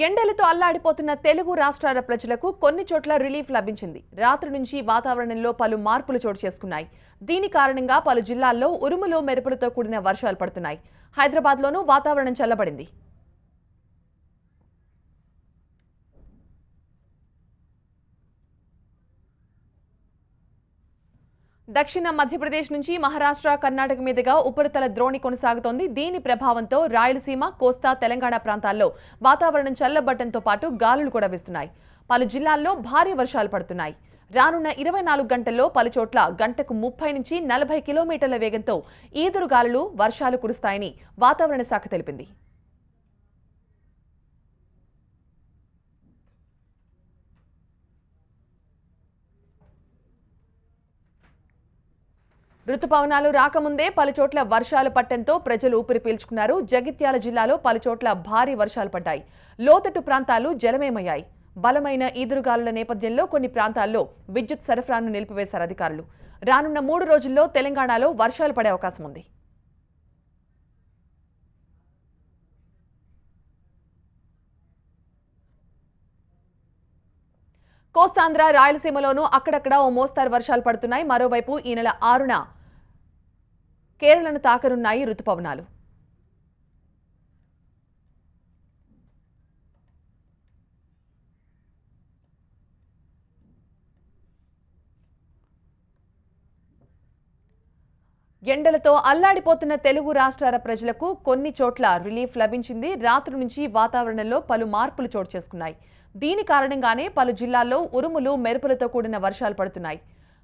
ఎండలతో అల్లాడిపోతున్న తెలుగు రాష్ట్రాల ప్రజలకు కొన్ని చోట్ల రిలీఫ్ లభించింది. రాత్రి నుంచి వాతావరణంలో పలు మార్పులు చోటు చేసుకున్నాయి. దీని కారణంగా పలు జిల్లాల్లో ఉరుములు మెరుపులతో కూడిన వర్షాలు పడుతున్నాయి. హైదరాబాద్లోనూ వాతావరణం చల్లబడింది. దక్షిణ మధ్యప్రదేశ్ నుంచి మహారాష్ట్ర, కర్ణాటక మీదుగా ఉపరితల ద్రోణి కొనసాగుతోంది. దీని ప్రభావంతో రాయలసీమ, కోస్తా, తెలంగాణ ప్రాంతాల్లో వాతావరణం చల్లబడటంతో పాటు గాలులు కూడా వీస్తున్నాయి. పలు జిల్లాల్లో భారీ వర్షాలు పడుతున్నాయి. రానున్న 24 గంటల్లో పలు చోట్ల గంటకు 30 నుంచి 40 కిలోమీటర్ల వేగంతో ఈదురుగాలులు, వర్షాలు కురుస్తాయని వాతావరణ శాఖ తెలిపింది. రుతుపవనాలు రాకముందే పలుచోట్ల వర్షాలు పట్టడంతో ప్రజలు ఊపిరి పీల్చుకున్నారు. జగిత్యాల జిల్లాలో పలుచోట్ల భారీ వర్షాలు పడ్డాయి. లోతట్టు ప్రాంతాలు జలమయమయ్యాయి. బలమైన ఈదురుగాలుల నేపథ్యంలో కొన్ని ప్రాంతాల్లో విద్యుత్ సరఫరాను నిలిపివేశారు అధికారులు. రానున్న 3 రోజుల్లో తెలంగాణలో వర్షాలు పడే అవకాశం ఉంది. కోస్తాంధ్ర, రాయలసీమలోనూ అక్కడక్కడ ఓ మోస్తారు వర్షాలు పడుతున్నాయి. మరోవైపు ఈ నెల 6న కేరళను తాకనున్నాయి రుతుపవనాలు. ఎండలతో అల్లాడిపోతున్న తెలుగు రాష్ట్రాల ప్రజలకు కొన్ని చోట్ల రిలీఫ్ లభించింది. రాత్రి నుంచి వాతావరణంలో పలు మార్పులు చోటు చేసుకున్నాయి. దీని కారణంగానే పలు జిల్లాల్లో ఉరుములు, మెరుపులతో కూడిన వర్షాలు పడుతున్నాయి.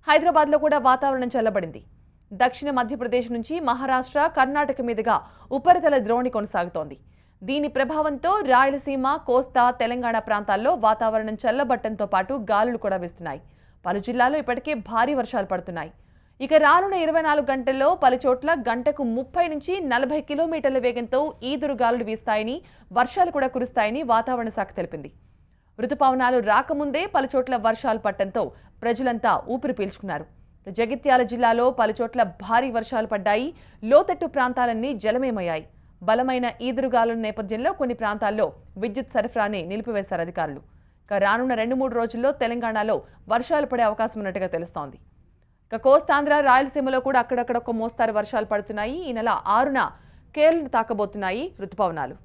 హైదరాబాద్లో కూడా వాతావరణం చల్లబడింది. దక్షిణ మధ్యప్రదేశ్ నుంచి మహారాష్ట్ర, కర్ణాటక మీదుగా ఉపరితల ద్రోణి కొనసాగుతోంది. దీని ప్రభావంతో రాయలసీమ, కోస్తా, తెలంగాణ ప్రాంతాల్లో వాతావరణం చల్లబడటంతో పాటు గాలులు కూడా వీస్తున్నాయి. పలు జిల్లాల్లో ఇప్పటికే భారీ వర్షాలు పడుతున్నాయి. ఇక రానున్న 24 గంటల్లో పలుచోట్ల గంటకు 30 నుంచి 40 కిలోమీటర్ల వేగంతో ఈదురు గాలులు వీస్తాయని, వర్షాలు కూడా కురుస్తాయని వాతావరణ శాఖ తెలిపింది. రుతుపవనాలు రాకముందే పలుచోట్ల వర్షాలు పట్టడంతో ప్రజలంతా ఊపిరి పీల్చుకున్నారు. జగిత్యాల జిల్లాలో పలుచోట్ల భారీ వర్షాలు పడ్డాయి. లోతట్టు ప్రాంతాలన్నీ జలమయమయ్యాయి. బలమైన ఈదురుగాలుల నేపథ్యంలో కొన్ని ప్రాంతాల్లో విద్యుత్ సరఫరాని నిలిపివేశారు అధికారులు. ఇక రానున్న 2-3 రోజుల్లో తెలంగాణలో వర్షాలు పడే అవకాశం ఉన్నట్టుగా తెలుస్తోంది. ఇక కోస్తాంధ్ర, రాయలసీమలో కూడా అక్కడక్కడ ఒక మోస్తారు వర్షాలు పడుతున్నాయి. ఈ నెల 6న కేరళను తాకబోతున్నాయి రుతుపవనాలు.